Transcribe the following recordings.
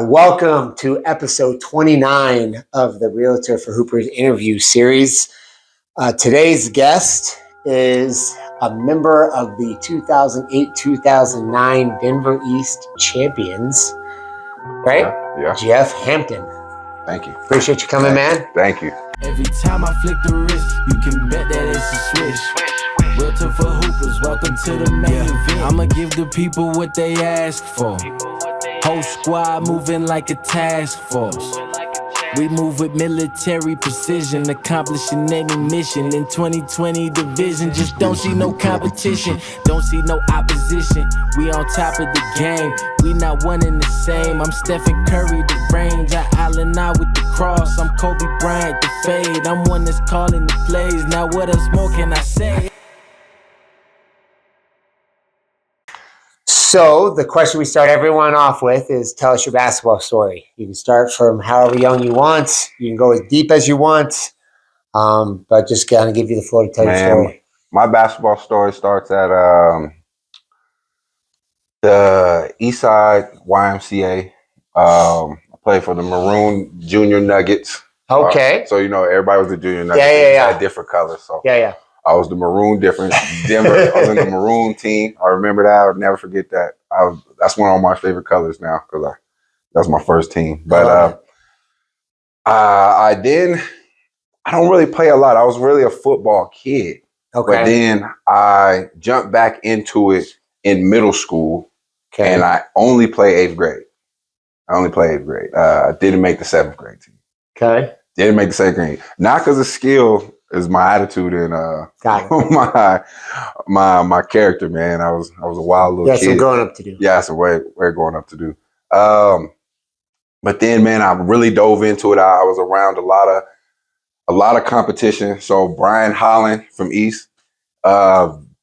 Welcome to episode 29 of the Realtor for Hoopers interview series. Today's guest is a member of the 2008-2009 Denver East champions, right? Yeah. Jeff Hampton. Thank you. Appreciate you coming, man. Thank you. Every time I flick the wrist, you can bet that it's a switch. Realtor for Hoopers, welcome to the main event. I'ma give the people what they ask for. Whole squad moving like a task force. We move with military precision, accomplishing any mission. In 2020 division, just don't see no competition, don't see no opposition. We on top of the game, we not one and the same. I'm Stephen Curry, the range, I Allen out with the cross. I'm Kobe Bryant, the fade, I'm one that's calling the plays. Now what else more can I say? So the question we start everyone off with is tell us your basketball story. You can start from however young you want. You can go as deep as you want. But just kind of give you the floor to tell your story. My basketball story starts at the Eastside YMCA. I played for the Maroon Junior Nuggets. Okay. So, everybody was the Junior Nuggets. Yeah. They had different colors. So Yeah. I was the Maroon difference. Denver, I was in the Maroon team. I remember that. I'll never forget that. That's one of my favorite colors now because that's my first team. But I don't really play a lot. I was really a football kid. Okay. But then I jumped back into it in middle school, and I only play 8th grade. I didn't make the 7th grade team. Okay. Didn't make the 2nd grade. Not because of skill. Is my attitude and my character, man. I was a wild little kid. Yeah, some growing up to do. Yeah, some way growing up to do. But then, man, I really dove into it. I was around a lot of competition. So Brian Holland from East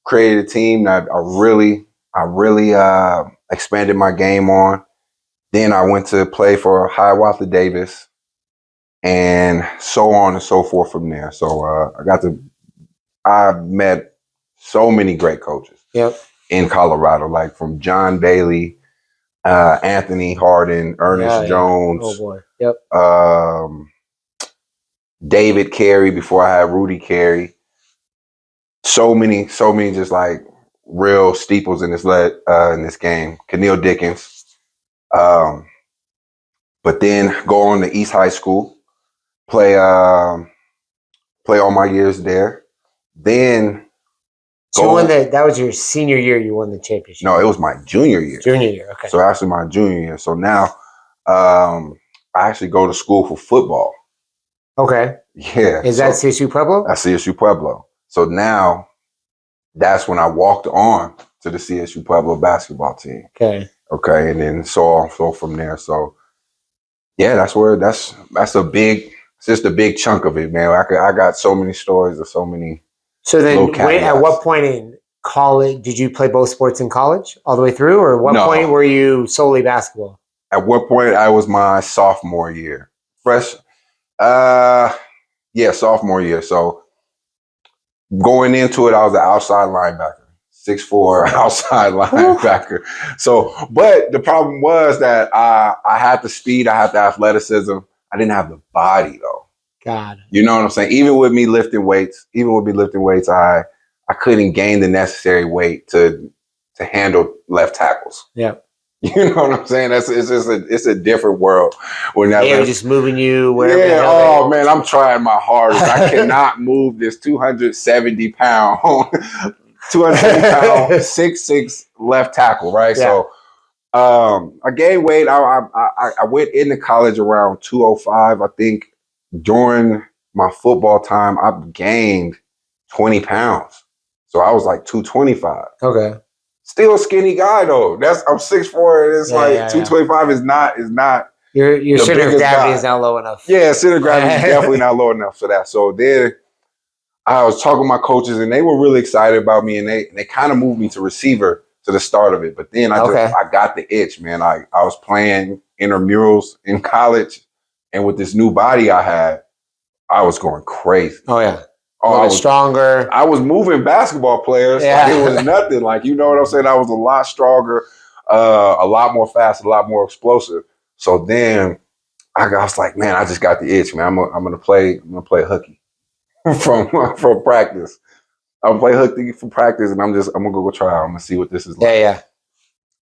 created a team that I really expanded my game on. Then I went to play for Hiawatha Davis. And so on and so forth from there. So I met so many great coaches in Colorado, like from John Bailey, Anthony Harden, Ernest Jones. Oh boy. Yep. David Carey before I had Rudy Carey. So many just like real steeples in this game. Keneal Dickens. But then go on to East High School. Play all my years there. Then that was your senior year you won the championship. No, it was my junior year. Junior year, okay. So actually my junior year. So now I actually go to school for football. Okay. Yeah. Is that CSU Pueblo? That's CSU Pueblo. So now that's when I walked on to the CSU Pueblo basketball team. Okay. Okay. And then so from there. So yeah, that's just a big chunk of it, man. I got so many stories of so many. So then, at what point in college did you play both sports in college, all the way through, or what point were you solely basketball? At what point I was my sophomore year, sophomore year. So going into it, I was an outside linebacker, 6'4" outside linebacker. So, but the problem was that I had the speed, I had the athleticism. I didn't have the body though. God. You know what I'm saying? Even with me lifting weights, I couldn't gain the necessary weight to handle left tackles. Yeah. You know what I'm saying? It's a different world. They're just moving you wherever. Yeah. Oh man, I'm trying my hardest. I cannot move this 270 pound 6'6" left tackle, right? Yeah. So I gained weight. I went into college around 205. I think during my football time, I gained 20 pounds. So I was like 225. Okay. Still a skinny guy though. I'm 6'4", and it's 225 is not. Your center of gravity is not low enough. Yeah, center of gravity is definitely not low enough for that. So then I was talking to my coaches, and they were really excited about me, and they kind of moved me to receiver to the start of it. But then I got the itch, man. I was playing intramurals in college, and with this new body I had, I was going crazy. Oh yeah. I was stronger. I was moving basketball players. Yeah. Like it was nothing. Like, you know what I'm saying? I was a lot stronger, a lot more fast, a lot more explosive. So then I was like, man, I just got the itch, man. I'm gonna play hooky from practice. I'm gonna play hooky for practice, and I'm gonna go try out. I'm gonna see what this is like. Yeah.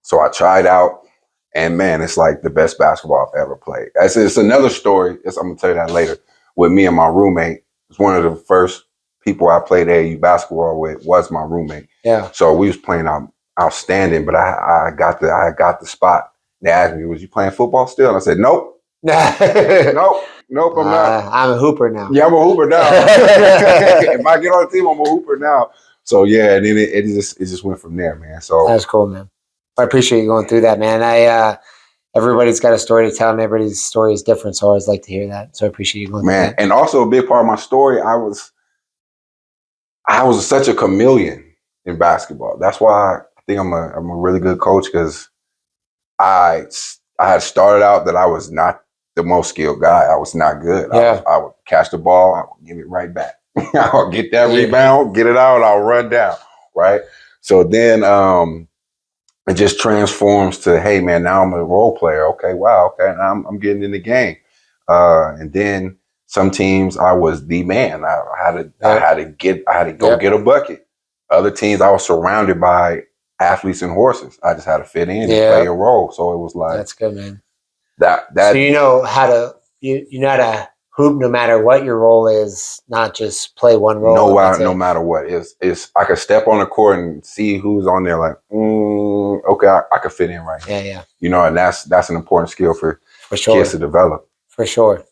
So I tried out, and man, it's like the best basketball I've ever played. It's another story. I'm gonna tell you that later. With me and my roommate, it's one of the first people I played AAU basketball with was my roommate. Yeah. So we was playing outstanding, but I got the spot. They asked me, "Was you playing football still?" And I said, "Nope, nope, I'm not. I'm a hooper now. Yeah, I'm a hooper now. If I get on the team, I'm a hooper now." So yeah, and then it just went from there, man. So that's cool, man. I appreciate you going through that, man. Everybody's got a story to tell, and everybody's story is different. So I always like to hear that. So I appreciate you going through that. And also a big part of my story, I was such a chameleon in basketball. That's why I think I'm a really good coach, because I had started out that I was not the most skilled guy. I was not good. Yeah. I would catch the ball, I would give it right back. I'll get that rebound, get it out, I'll run down, right? So then it just transforms to, hey man, now I'm a role player. Okay, wow, okay, now I'm getting in the game. And then some teams I was the man. I had to go get a bucket. Other teams I was surrounded by athletes and horses. I just had to fit in and play a role. So it was like, that's good, man. That so you know how to hoop no matter what your role is, not just play one role. No matter what. It's I could step on the court and see who's on there like, okay, I could fit in right here. Yeah. You know, and that's an important skill for sure. Kids to develop. For sure.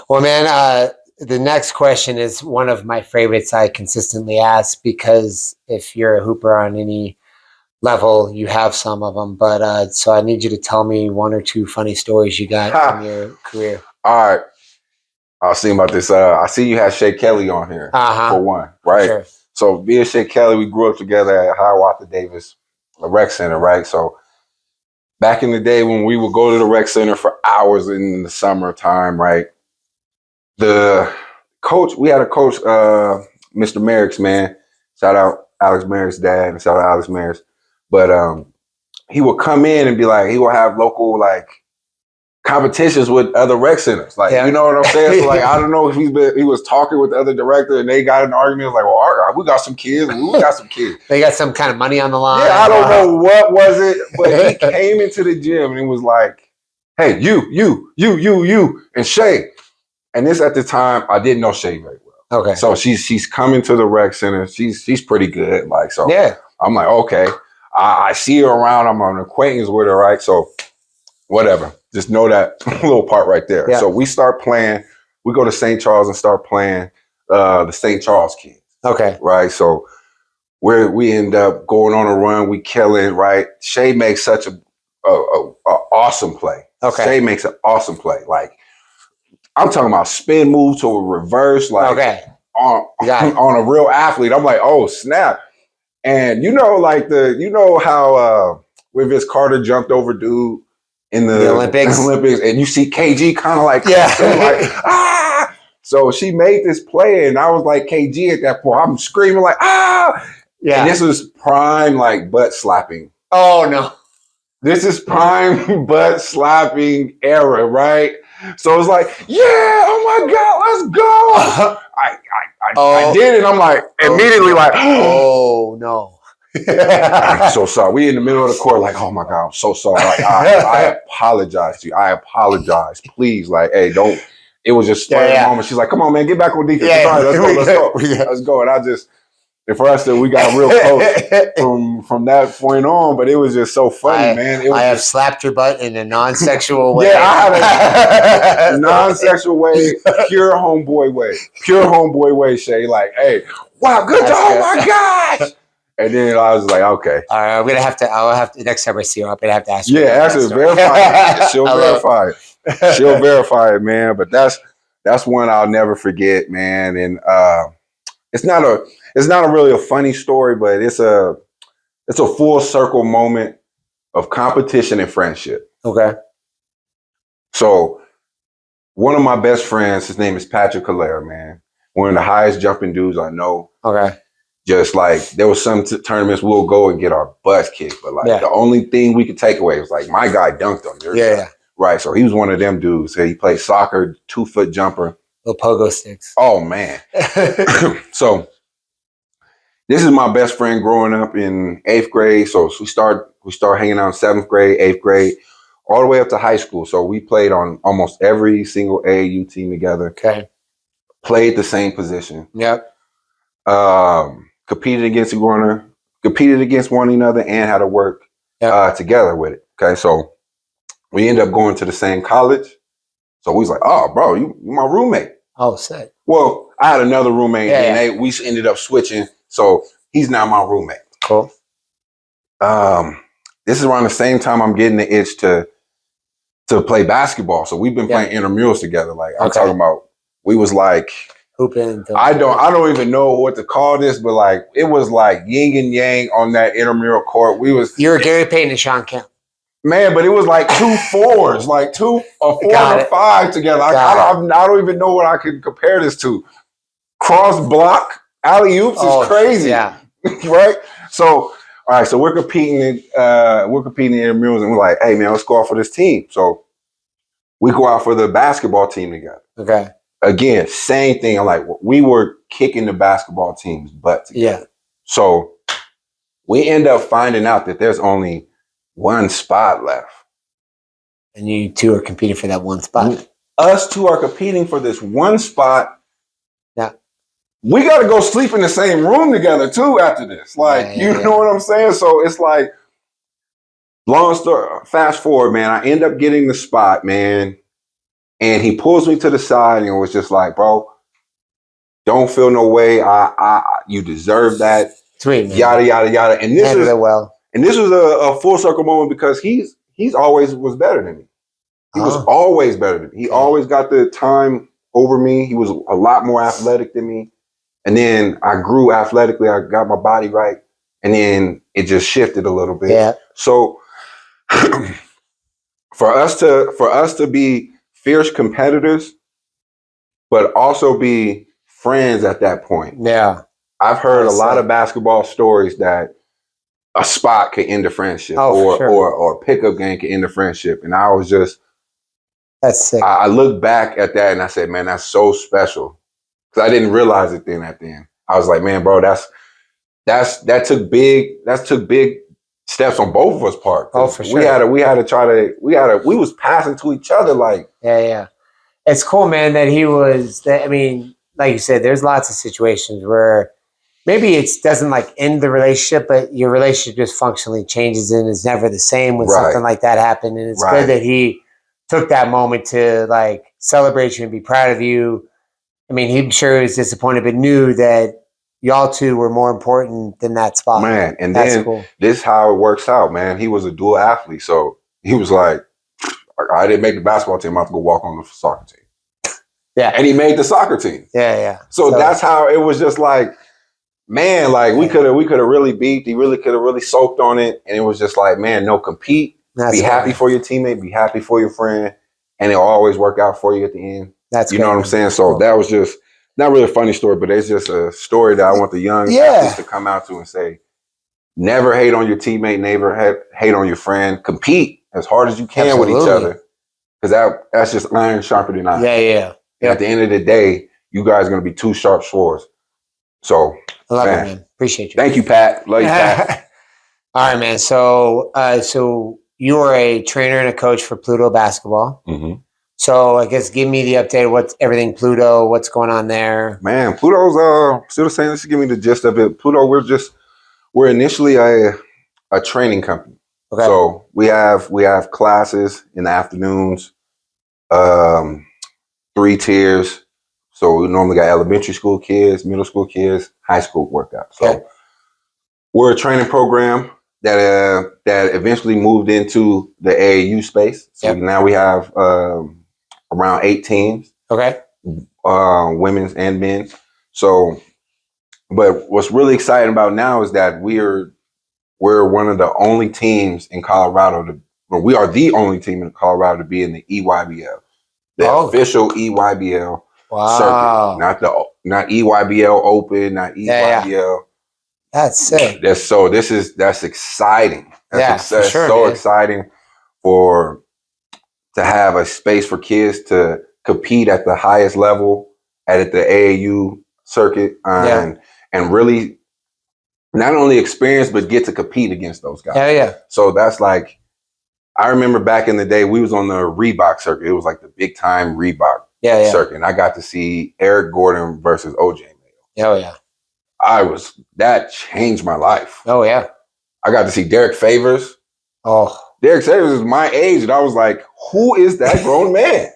Well, man, the next question is one of my favorites I consistently ask, because if you're a hooper on any level, you have some of them. But so I need you to tell me one or two funny stories you got from your career. All right. I was thinking about this. I see you had Shea Kelly on here for one, right? Sure. So me and Shea Kelly, we grew up together at Hiawatha Davis, a rec center, right? So back in the day when we would go to the rec center for hours in the summertime, right? The coach, we had a coach, Mr. Merrick's, man. Shout out Alex Merrick's dad, and shout out Alex Merrick's. But he would come in and be like, he would have local like competitions with other rec centers. Like, you know what I'm saying? So like, I don't know if he was talking with the other director and they got in an argument. Like, well, we got some kids. We got some kids. They got some kind of money on the line. Yeah, I don't know what was it, but he came into the gym and it was like, hey, you, and Shay. And this at the time, I didn't know Shay very well. Okay. So she's coming to the rec center. She's pretty good. Like, so I'm like, okay. I see her around. I'm an acquaintance with her, right? So whatever. Just know that little part right there. Yeah. So we start playing. We go to St. Charles and start playing the St. Charles kids. Okay. Right. So we end up going on a run. We kill it. Right. Shay makes such a awesome play. Okay. Shay makes an awesome play. Like, I'm talking about spin move to a reverse. Like on a real athlete. I'm like, oh snap. And you know how when Vince Carter jumped over dude in the Olympics, and you see KG kind of like, So she made this play, and I was like KG at that point. I'm screaming like, And this was prime like butt slapping. Oh no. This is prime butt slapping era, right? So it's like, yeah, oh my God, let's go. I did it. I'm like, immediately like, oh no. I'm so sorry. We in the middle of the court, like, oh my God, I'm so sorry. Like, I apologize to you. I apologize. Please, like, hey, don't. It was just a moment. She's like, come on, man, get back on defense. All right, let's go. And for us, we got real close from that point on, but it was just so funny, man. I have slapped your butt in a non-sexual way. Yeah, I had a non-sexual way, pure homeboy way, Shay. Like, hey, wow, good job, oh my gosh. And then I was like, okay. All right, I'll have to, next time I see her, I'm going to have to ask her. Yeah, ask her, verify it. She'll verify it. She'll verify it, man. But that's one I'll never forget, man. And it's not really a funny story, but it's a full circle moment of competition and friendship. Okay. So one of my best friends, his name is Patrick Calera, man. One of the highest jumping dudes I know. Okay. Just like there was some tournaments we'll go and get our butts kicked, but like the only thing we could take away was like my guy dunked on your guy. Right. So he was one of them dudes. So he played soccer, 2-foot jumper. Little pogo sticks. Oh man. So this is my best friend growing up in 8th grade. So we start hanging out in 7th grade, 8th grade, all the way up to high school. So we played on almost every single AAU team together. Okay. Played the same position. Yep. Competed against one another and had to work together with it. Okay. So we ended up going to the same college. So we was like, oh, bro, you my roommate. Oh, sick. Well, I had another roommate and we ended up switching. So he's now my roommate. Cool. This is around the same time I'm getting the itch to play basketball. So we've been playing intramurals together. Like I'm talking about, we was like hooping. I don't even know what to call this, but like it was like yin and yang on that intramural court. You were Gary Payton and Sean Kemp. Man, but it was like 2 fours, like 4 and a 5 together. I don't even know what I could compare this to. Cross block, alley oops is crazy. Yeah. Right? So, all right, so we're competing in intramurals and we're like, hey man, let's go out for this team. So we go out for the basketball team together. Okay. Again, same thing. I'm like, we were kicking the basketball team's butt together. Yeah. So we end up finding out that there's only one spot left. And you two are competing for that one spot. Us two are competing for this one spot. Yeah. We got to go sleep in the same room together too after this. Like, you know what I'm saying? So it's like, long story, fast forward, man, I end up getting the spot, man. And he pulls me to the side and was just like, bro, don't feel no way. You deserve that. Sweet, man. Yada, yada, yada. And this is And this was a full circle moment because he's always was better than me. He was always better than me. He always got the time over me. He was a lot more athletic than me. And then I grew athletically. I got my body right. And then it just shifted a little bit. Yeah. So for us to be fierce competitors, but also be friends at that point. Yeah. I've heard a lot of basketball stories that a spot could end a friendship or a pickup game could end a friendship. And I was just, that's sick. I look back at that and I said, man, that's so special. Cause I didn't realize it then at the end. I was like, man, bro, that took big steps on both of us part. Oh, for sure. We was passing to each other like. Yeah. It's cool, man, that he was, I mean, like you said, there's lots of situations where maybe it doesn't like end the relationship, but your relationship just functionally changes and is never the same when something like that happened. And it's good that he took that moment to like celebrate you and be proud of you. I mean, he sure was disappointed, but knew that y'all two were more important than that spot. Man, and that's then this is how it works out, man. He was a dual athlete. So he was like, I didn't make the basketball team. I have to go walk on the soccer team. Yeah. And he made the soccer team. Yeah. So that's how it was just like, man, like we could have really beat. He really could have really soaked on it. And it was just like, man, no, compete. Be happy for your teammate. Be happy for your friend. And it'll always work out for you at the end. You know what I'm saying? So that was just not really a funny story, but it's just a story that I want the young athletes to come out to and say, never hate on your teammate, never hate on your friend. Compete as hard as you can with each other. Because that's just iron sharper than iron. Yeah. At the end of the day, you guys are going to be two sharp swords. So, I love it, man. Appreciate you. Thank you, Pat. Love you, Pat. All right, man. So you are a trainer and a coach for Pluto basketball. Mm-hmm. So I guess give me the update. What's everything Pluto? What's going on there? Man, Pluto's still the same. Let's give me the gist of it. Pluto, we're initially a training company. Okay. So we have classes in the afternoons, 3 tiers. So we normally got elementary school kids, middle school kids, high school workouts. So we're a training program that eventually moved into the AAU space. So now we have around 8 teams. Okay. Women's and men's. So, but what's really exciting about now is that we're one of the only teams in Colorado we are the only team in Colorado to be in the EYBL, the official EYBL circuit, not EYBL Open, not EYBL. Yeah. That's sick. That's exciting. That's for sure, exciting to have a space for kids to compete at the highest level at the AAU circuit and really not only experience but get to compete against those guys. Yeah. So that's like, I remember back in the day we was on the Reebok circuit. It was like the big time Reebok circuit. And I got to see Eric Gordon versus OJ Mayo. Oh yeah. That changed my life. Oh yeah. I got to see Derek Favors. Oh. Derek Favors is my age, and I was like, who is that grown man?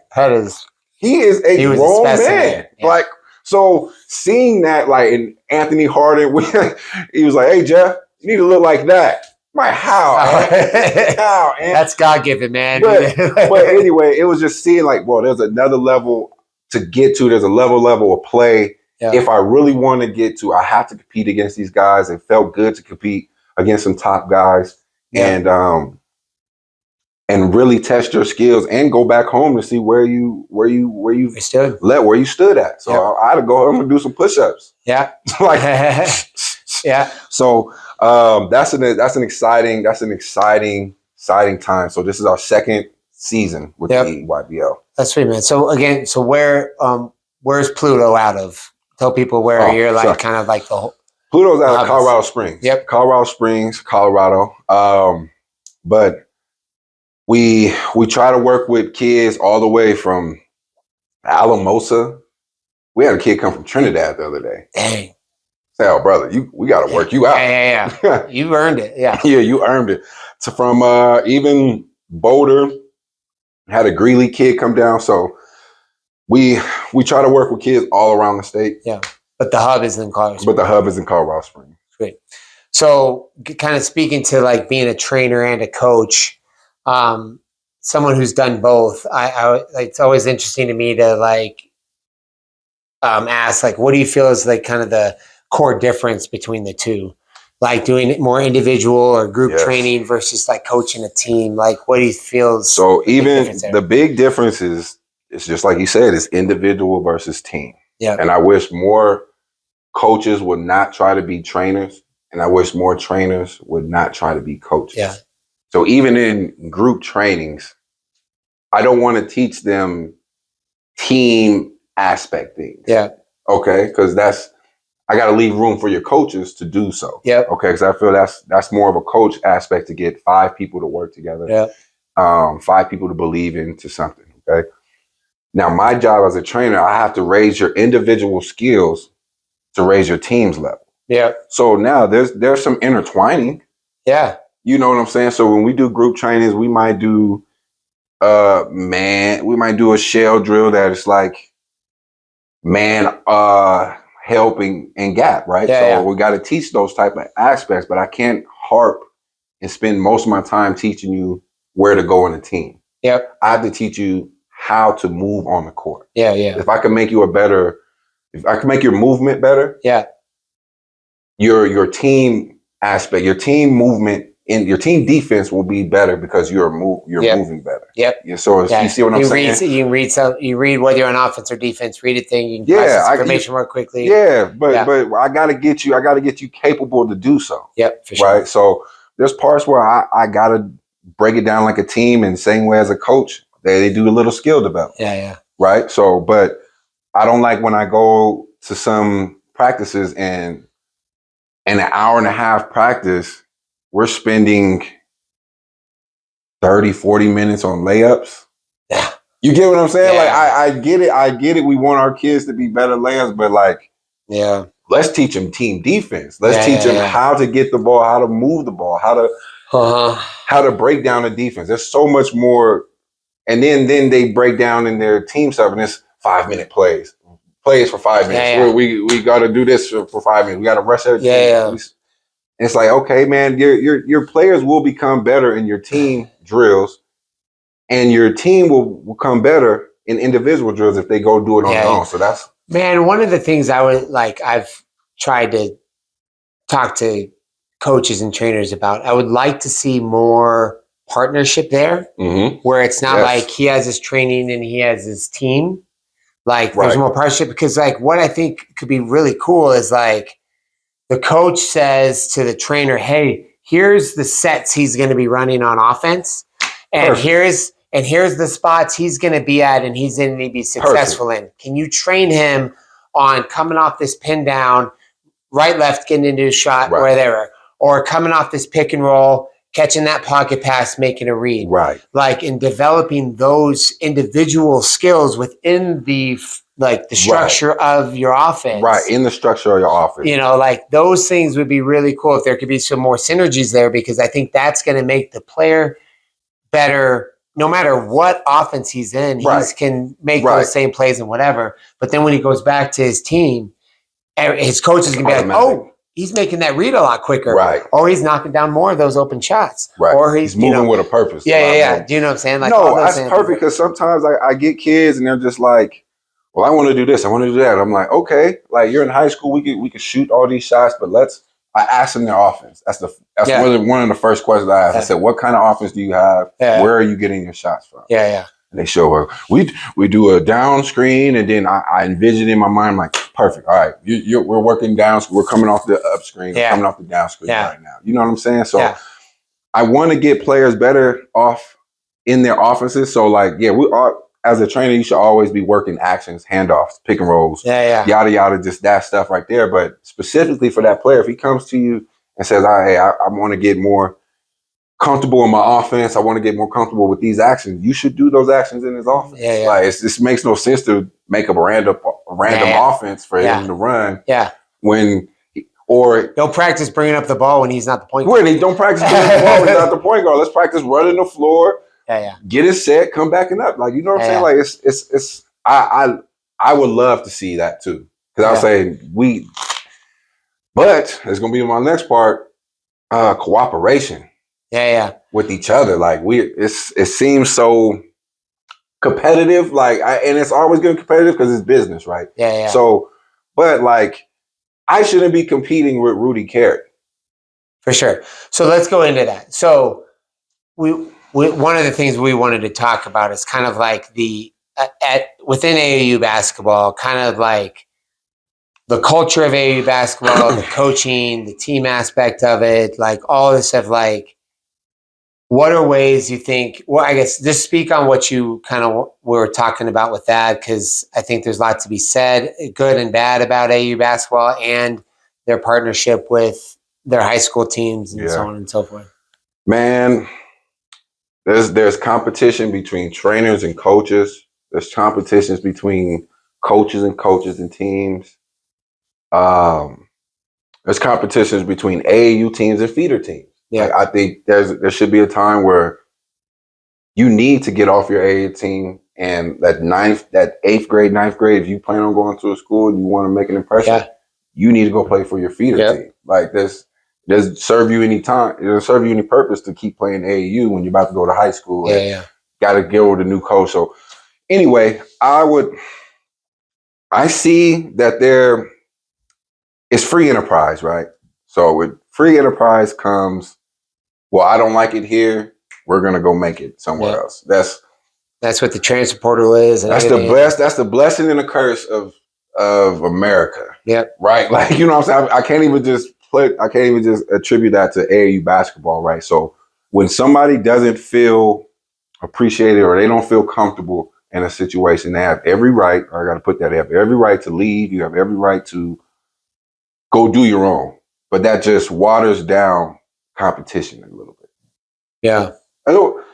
He is a grown man. Yeah. Like, so seeing that, like, in Anthony Harden, he was like, hey, Jeff, you need to look like that. I'm like, how? How? That's God-given, man. But anyway, it was just seeing like, well, there's another level to get to. There's a level of play. Yeah. If I really want to get to, I have to compete against these guys. It felt good to compete against some top guys. Yeah. And really test your skills and go back home to see where you stood at. So I had to go home and do some push-ups. Yeah. Like, yeah. So that's an exciting time. So this is our second season with the YBL. That's sweet, man. So again, where's Pluto out of? Tell people where you're like kind of like the whole. Pluto's out of Colorado Springs. Yep. Colorado Springs, Colorado. But we try to work with kids all the way from Alamosa. We had a kid come from Trinidad the other day. Dang. Say, oh, brother, we got to work you out. Yeah. You earned it. Yeah. Yeah, you earned it. So from even Boulder, had a Greeley kid come down. So we try to work with kids all around the state. Yeah. But the hub is in Colorado Springs. Great. So kind of speaking to like being a trainer and a coach, someone who's done both, I it's always interesting to me to like ask like, what do you feel is like kind of the core difference between the two? Like doing more individual or group training versus like coaching a team. Like what do you feel? So even the big difference is, it's just like you said, it's individual versus team. Yeah. And I wish more coaches would not try to be trainers, and I wish more trainers would not try to be coaches. Yeah. So even in group trainings, I don't want to teach them team aspect things. Yeah. Okay. Because I got to leave room for your coaches to do so. Yeah. Okay. Because I feel that's more of a coach aspect, to get 5 people to work together. Yeah. 5 people to believe into something. Okay. Now, my job as a trainer, I have to raise your individual skills to raise your team's level. Yeah. So now there's some intertwining. Yeah. You know what I'm saying? So when we do group trainings, we might do a shell drill that is like helping and gap, right? So we got to teach those type of aspects, but I can't harp and spend most of my time teaching you where to go in a team. Yep. I have to teach you how to move on the court. Yeah, yeah. If I can make your movement better, your team aspect, your team movement, and your team defense will be better because you're moving better. Yep. Yeah. So you see what I'm saying? You read whether you're on offense or defense. Read a thing. You can process information more quickly. Yeah, but I gotta get you capable to do so. Yep, for sure. Right. So there's parts where I gotta break it down like a team, and same way as a coach, they do a little skill development. Yeah, yeah. Right. So, but I don't like when I go to some practices and an hour and a half practice, we're spending 30, 40 minutes on layups. Yeah. You get what I'm saying? Yeah. Like, I get it. We want our kids to be better layups, but like, let's teach them team defense. Let's teach them how to get the ball, how to move the ball, how to break down the defense. There's so much more. And then they break down in their team stuff, and it's 5-minute plays for 5 minutes. Yeah. We got to do this for 5 minutes. We got to rush everything. Yeah. It's like, okay, man, your players will become better in your team drills, and your team will come better in individual drills if they go do it on their own. So that's, man, one of the things I've tried to talk to coaches and trainers about. I would like to see more partnership there, where it's not like he has his training and he has his team. Like there's more partnership, because like what I think could be really cool is like the coach says to the trainer, hey, here's the sets he's going to be running on offense. And here's and here's the spots he's going to be at and he's going to be successful in. Can you train him on coming off this pin down, right, left, getting into a shot, whatever, or coming off this pick and roll, catching that pocket pass, making a read. Right. Like in developing those individual skills within the structure of your offense. Right, in the structure of your offense. You know, like those things would be really cool if there could be some more synergies there, because I think that's going to make the player better no matter what offense he's in. He can make those same plays and whatever. But then when he goes back to his team, his coach is going to be like, oh, he's making that read a lot quicker. Right. Or he's knocking down more of those open shots. Right. Or he's moving with a purpose. Yeah. Do you know what I'm saying? Like, no, that's perfect, because sometimes I get kids and they're just like, well, I want to do this, I want to do that. I'm like, okay, like you're in high school, we could shoot all these shots, but I asked them their offense. That's one of the first questions I asked. I said, what kind of offense do you have? Where are you getting your shots from? Yeah. And they show her, we do a down screen, and then I envision in my mind, like, perfect. All right, we're working down, we're coming off the up screen, coming off the down screen right now. You know what I'm saying? So I want to get players better off in their offenses. So like, we are, as a trainer, you should always be working actions, handoffs, pick and rolls, yada, yada, just that stuff right there. But specifically for that player, if he comes to you and says, hey, I want to get more comfortable in my offense, I want to get more comfortable with these actions, you should do those actions in his offense. Like, it makes no sense to make a random offense for him to run. Or don't practice bringing up the ball when he's not the point guard. Don't practice bringing the ball when he's not the point guard. Let's practice running the floor. Get it set, come back and up. Like, you know what I'm saying? Like, it's I would love to see that too. Because I was saying but it's gonna be my next part, cooperation. With each other. Like, it seems so competitive. Like, and it's always getting competitive because it's business, right? So, but like, I shouldn't be competing with Rudy Carey. For sure. So let's go into that. So we one of the things we wanted to talk about is kind of like within AAU basketball, kind of like the culture of AAU basketball, the coaching, the team aspect of it, like all this stuff. Like, what are ways you think? Well, I guess just speak on what you kind of were talking about with that, because I think there's lots to be said, good and bad, about AAU basketball and their partnership with their high school teams and so on and so forth. Man, there's competition between trainers and coaches. There's competitions between coaches and teams. There's competitions between AAU teams and feeder teams. Like, I think there should be a time where you need to get off your AAU team, and that 8th grade, 9th grade, if you plan on going to a school and you want to make an impression, you need to go play for your feeder team. Like, this doesn't serve you any time. It doesn't serve you any purpose to keep playing AAU when you're about to go to high school. Got to get with a new coach. So anyway, I see that it's free enterprise, right? So with free enterprise comes, well, I don't like it here, we're gonna go make it somewhere else. That's what the transfer portal is. And that's the blessing and the curse of America. Right? Like, you know what I'm saying? I can't even just attribute that to AAU basketball, right? So when somebody doesn't feel appreciated or they don't feel comfortable in a situation, they have every right, or I gotta put that, they have every right to leave, you have every right to go do your own. But that just waters down competition a little bit.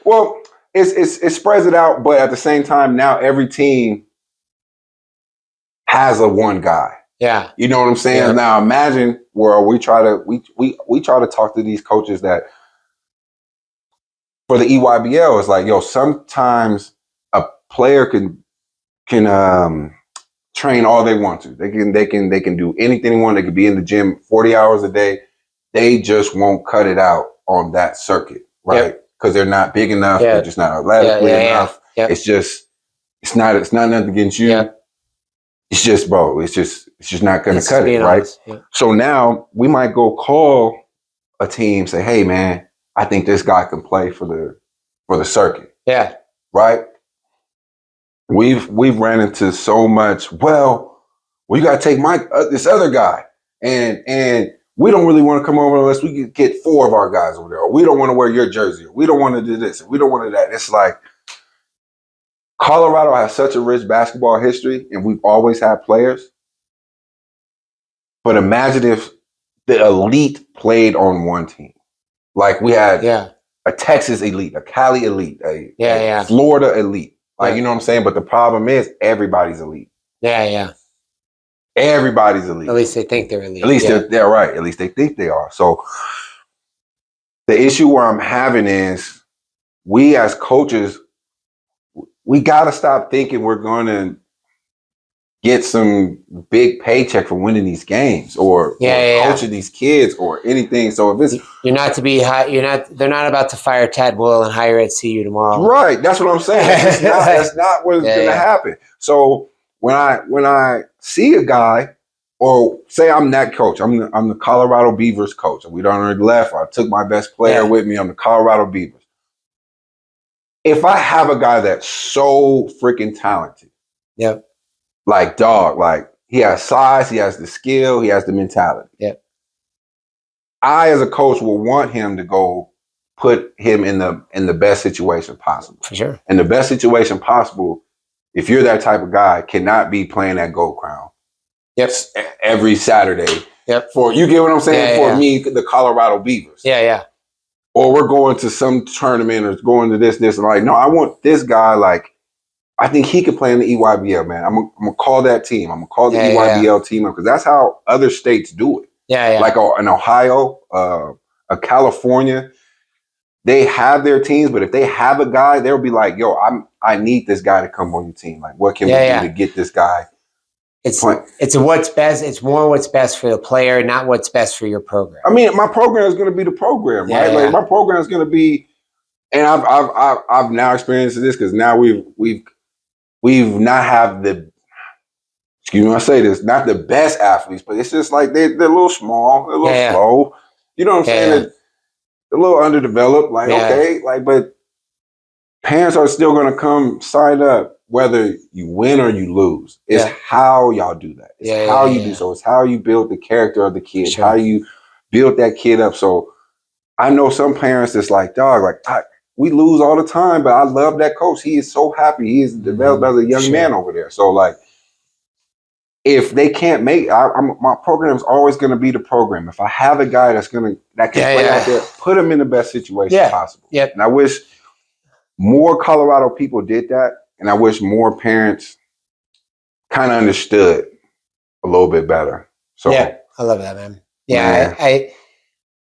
Well, it spreads it out, but at the same time, now every team has a one guy. You know what I'm saying? Now imagine where we try to talk to these coaches that for the EYBL, it's like, sometimes a player can train all they want to. They can do anything they want. They could be in the gym 40 hours a day. They just won't cut it out on that circuit, right? Because they're not big enough. They're just not athletically enough. It's not nothing against you. It's just, bro, it's just not going to cut it, right? So now we might go call a team, say, hey, man, I think this guy can play for the circuit. Right? We've ran into so much, well, you got to take this other guy. And we don't really want to come over unless we can get 4 of our guys over there. Or we don't want to wear your jersey. Or we don't want to do this. Or we don't want to do that. It's like, Colorado has such a rich basketball history, and we've always had players. But imagine if the elite played on one team. Like we had a Texas elite, a Cali elite, a Florida elite. Like, you know what I'm saying? But the problem is everybody's elite. Yeah. Everybody's elite. At least they think they're elite. At least they're right. At least they think they are. So the issue where I'm having is we as coaches, we got to stop thinking we're going to get some big paycheck for winning these games or coaching these kids or anything. So if it's you're not to be high, they're not about to fire Tad Will and hire at CU tomorrow. Right. That's what I'm saying. That's not what's going to happen. So when I see a guy, or say I'm that coach, I'm the Colorado Beavers coach, and we done already left. I took my best player with me. I'm the Colorado Beavers. If I have a guy that's so freaking talented, like dog, like he has size, he has the skill, he has the mentality. I, as a coach, will want him to go put him in the best situation possible. For sure. And the best situation possible, if you're that type of guy, cannot be playing that Gold Crown. Every Saturday. For you get what I'm saying? For me, the Colorado Beavers. Or we're going to some tournament or going to this, and like, no, I want this guy, like, I think he could play in the EYBL, man. I'm gonna call that team. I'm gonna call the EYBL team up because that's how other states do it. Like in Ohio, a California, they have their teams, but if they have a guy, they'll be like, yo, I need this guy to come on your team. Like, what can we do to get this guy? It's what's best. It's more what's best for the player, not what's best for your program. I mean, my program is going to be the program, right? Like my program is going to be, and I've now experienced this because now we've not have the, excuse me, I say this, not the best athletes, but it's just like they're a little small, they're a little slow. You know what I'm saying? They're a little underdeveloped. Like okay, like but parents are still going to come sign up. Whether you win or you lose, it's how y'all do that. It's how you do so. It's how you build the character of the kid. How you build that kid up. So I know some parents that's like, dog, like we lose all the time, but I love that coach. He is so happy. He is developed as a young man over there. So like, if they can't make, my program is always going to be the program. If I have a guy that can play out there, put him in the best situation possible. And I wish more Colorado people did that. And I wish more parents kind of understood a little bit better. So I love that, man.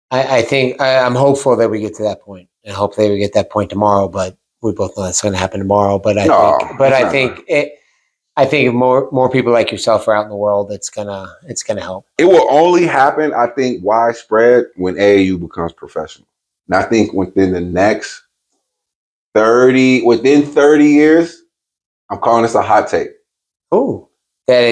I think I'm hopeful that we get to that point, and hopefully we get that point tomorrow. But we both know that's going to happen tomorrow. But I think more people like yourself are out in the world. It's gonna help. It will only happen, I think, widespread when AAU becomes professional. And I think within the next 30 years, I'm calling this a hot take. Oh, that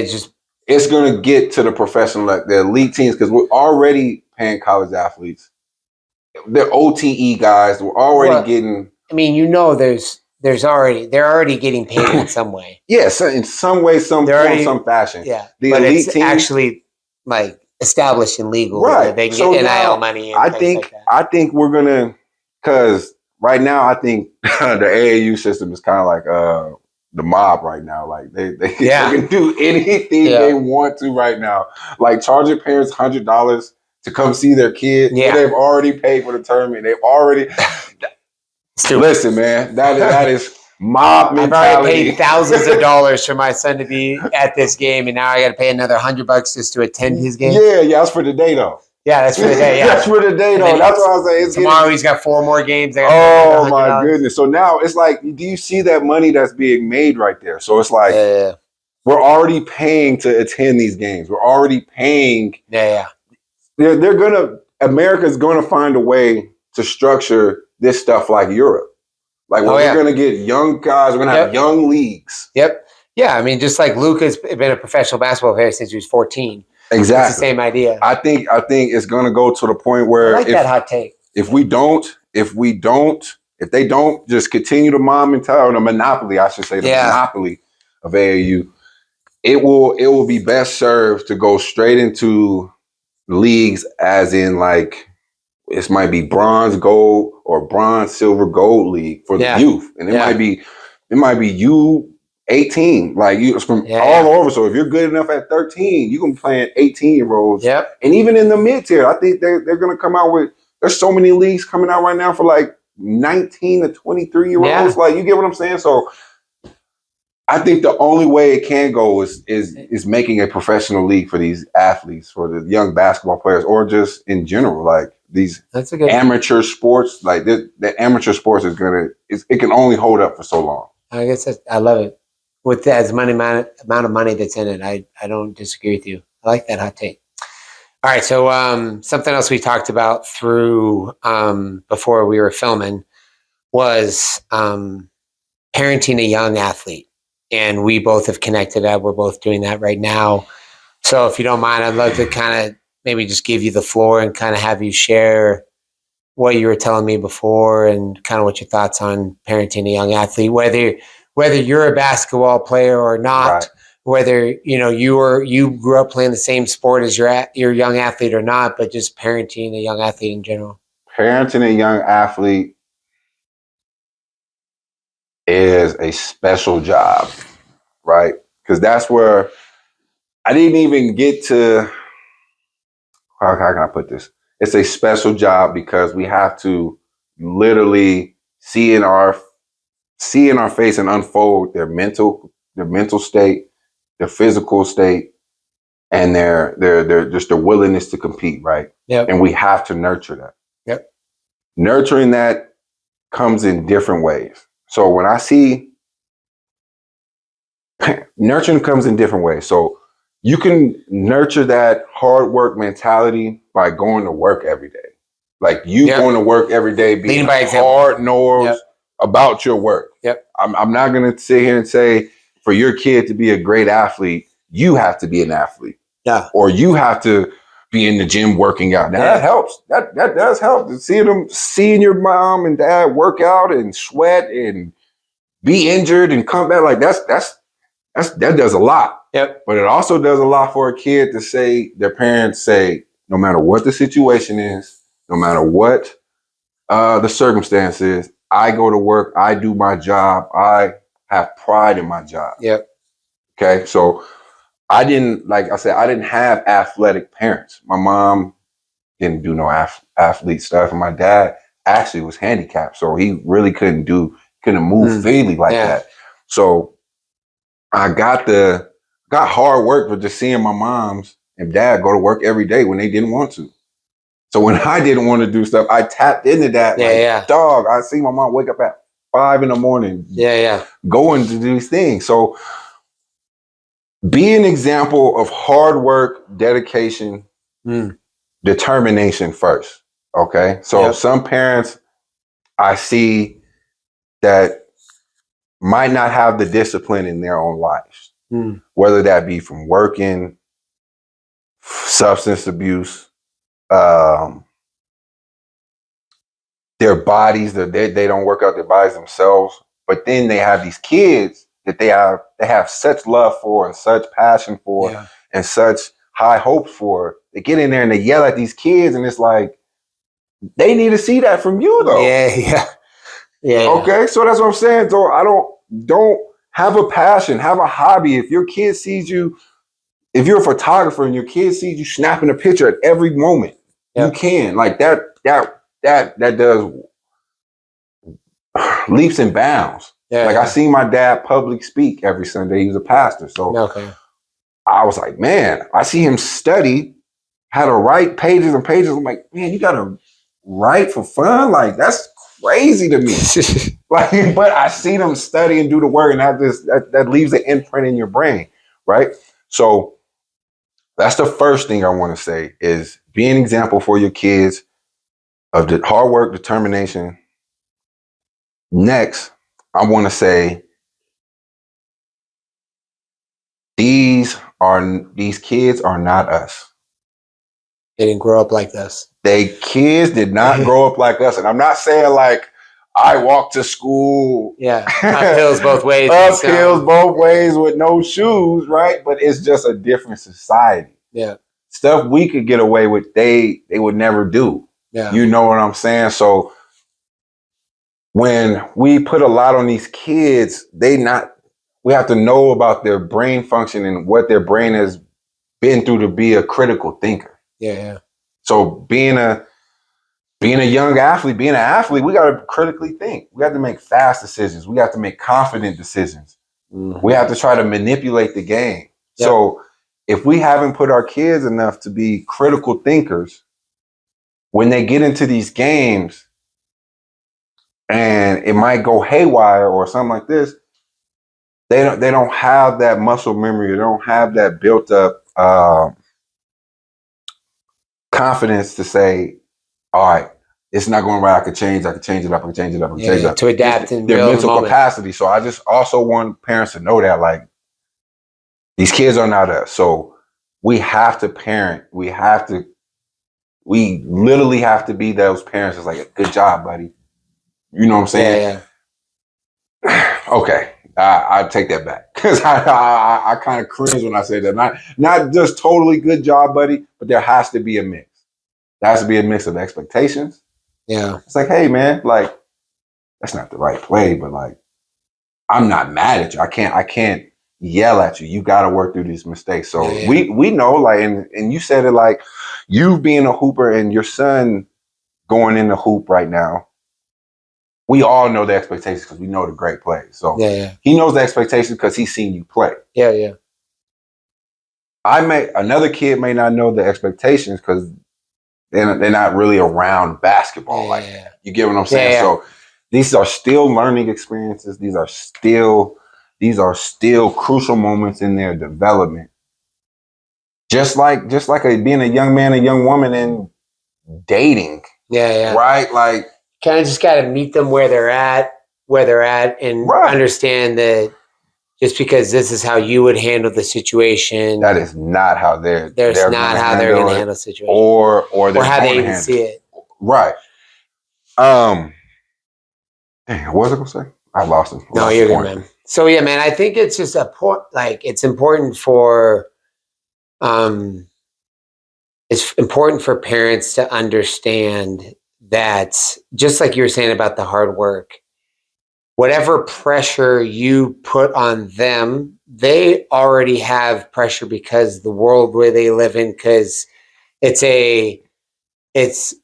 it's going to get to the professional, like the elite teams, because we're already paying college athletes. They're OTE guys. We're already getting. I mean, they're already getting paid in some way. Yes, in some way, some fashion. Yeah, the but elite it's teams, actually like established and legal. Right. They can get NIL money. And I think we're gonna, because right now I think the AAU system is kind of like the mob right now. Like they can do anything they want to right now. Like charging parents $100 to come see their kid. Yeah. They've already paid for the tournament. They've already listen, man. That is mob mentality. I've already paid thousands of dollars for my son to be at this game, and now I got to pay another $100 just to attend his game. Yeah, that's for the day though. Yeah, that's for the day. Yeah, that's for the day though. That's what I was saying. Tomorrow he's got 4 more games. Oh my goodness! So now it's like, do you see that money that's being made right there? So it's like we're already paying to attend these games. We're already paying. Yeah. America's gonna find a way to structure this stuff like Europe. Like we're gonna get young guys. We're gonna have young leagues. Yep. Yeah, I mean, just like Luke has been a professional basketball player since he was 14. Exactly. It's the same idea. I think it's going to go to the point where I like that hot take. If they don't just continue the mob mentality, or the monopoly, I should say, monopoly of AAU, it will be best served to go straight into leagues, as in like this might be bronze, gold, or bronze, silver, gold league for the youth, and it might be It might be U18, like you from all over. So if you're good enough at 13, you can play 18-year-olds. Yep. And even in the mid tier, I think they're going to come out with. There's so many leagues coming out right now for like 19 to 23-year-olds. Like, you get what I'm saying? So I think the only way it can go is making a professional league for these athletes, for the young basketball players, or just in general, like these amateur sports. Like the amateur sports it can only hold up for so long. I guess I love it. With as many amount of money that's in it, I don't disagree with you. I like that hot take. All right, so something else we talked about through before we were filming was parenting a young athlete. And we both have connected up. We're both doing that right now. So if you don't mind, I'd love to kind of maybe just give you the floor and kind of have you share what you were telling me before and kind of what your thoughts on parenting a young athlete, whether you're a basketball player or not, right. Whether you grew up playing the same sport as your young athlete or not, but just parenting a young athlete in general. Parenting a young athlete is a special job, right? Because that's where I didn't even get to, how can I put this? It's a special job because we have to literally see in our face and unfold their mental state, their physical state, and their just their willingness to compete, right? Yep. And we have to nurture that. Yep. Nurturing that comes in different ways. So when I see nurturing comes in different ways. So you can nurture that hard work mentality by going to work every day. Like going to work every day, being hard-nosed about your work. Yep. I'm not going to sit here and say for your kid to be a great athlete, you have to be an athlete. Yeah. Or you have to be in the gym working out. Now that helps. That does help. Seeing your mom and dad work out and sweat and be injured and come back, like that does a lot. Yep. But it also does a lot for a kid to say, their parents say, no matter what the situation is, no matter what the circumstance is, I go to work, I do my job, I have pride in my job. Yep. Okay, so I didn't have athletic parents. My mom didn't do no athlete stuff, and my dad actually was handicapped, so he really couldn't move freely like that. So I got hard work for just seeing my moms and dad go to work every day when they didn't want to. So when I didn't want to do stuff, I tapped into that. Dog, I see my mom wake up at 5 a.m. Going to do these things. So be an example of hard work, dedication, determination first. Okay. So some parents I see that might not have the discipline in their own lives, whether that be from working, substance abuse, their bodies, they don't work out their bodies themselves, but then they have these kids that they have such love for and such passion for and such high hopes for. They get in there and they yell at these kids, and it's like, they need to see that from you though. Yeah. Okay, so that's what I'm saying. So I don't have a passion, have a hobby. If your kid sees you, if you're a photographer and your kid sees you snapping a picture at every moment, you can. Like that does leaps and bounds. I see my dad public speak every Sunday. He was a pastor. So I was like, man, I see him study how to write pages and pages. I'm like, man, you gotta write for fun? Like, that's crazy to me. But I see them study and do the work, and that leaves an imprint in your brain, right? So that's the first thing I want to say is be an example for your kids of the hard work, determination. Next, I want to say these kids are not us. They didn't grow up like us. Kids did not grow up like us. And I'm not saying like I walked to school. Yeah. Uphills both ways. Uphills both ways with no shoes, right? But it's just a different society. Yeah. Stuff we could get away with, they would never do. Yeah. You know what I'm saying? So when we put a lot on these kids, we have to know about their brain function and what their brain has been through to be a critical thinker. Yeah. So being a young athlete, being an athlete, we got to critically think. We have to make fast decisions. We have to make confident decisions. Mm-hmm. We have to try to manipulate the game. Yep. So if we haven't put our kids enough to be critical thinkers, when they get into these games and it might go haywire or something like this, they don't have that muscle memory. They don't have that built up confidence to say, all right, it's not going right. I could change it up. I can change it up. To adapt in their mental moment. capacity. So I just also want parents to know that, like, these kids are not us. So we have to parent. We literally have to be those parents. It's like, good job, buddy. You know what I'm saying? Yeah. Okay. I take that back because I kind of cringe when I say that. Not just totally good job, buddy, but there has to be a mix. There has to be a mix of expectations. Yeah. It's like, hey, man, like, that's not the right play, but like, I'm not mad at you. I can't yell at you. You got to work through these mistakes. So we know, like, and you said it, like, you being a hooper and your son going in the hoop right now. We all know the expectations because we know the great plays. So he knows the expectations because he's seen you play. Yeah. Another kid may not know the expectations because they're not really around basketball like that. You get what I'm saying? So these are still learning experiences. These are still crucial moments in their development. Just like being a young man, a young woman, and dating. Yeah. Right? Like, kind of just got to meet them where they're at, and understand that just because this is how you would handle the situation, that is not how they're going to handle the situation, or how they even see it. Right. Dang, what was I gonna say? I lost him. No, you're good, man. So yeah, man, I think it's just it's important for parents to understand that, just like you were saying about the hard work, whatever pressure you put on them, they already have pressure because the world where they live in, because it's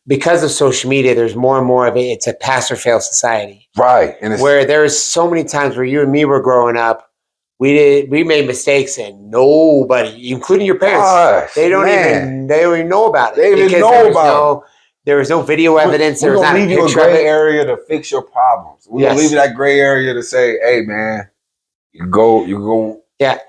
because of social media, there's more and more of it. It's a pass or fail society. Right. And where there's so many times where you and me were growing up, we made mistakes and nobody, including your parents, they don't even know about it. They didn't know about it. There was no video evidence. We're going to leave you a gray area to fix your problems. We're going to leave you that gray area to say, hey, man, you go. Yeah.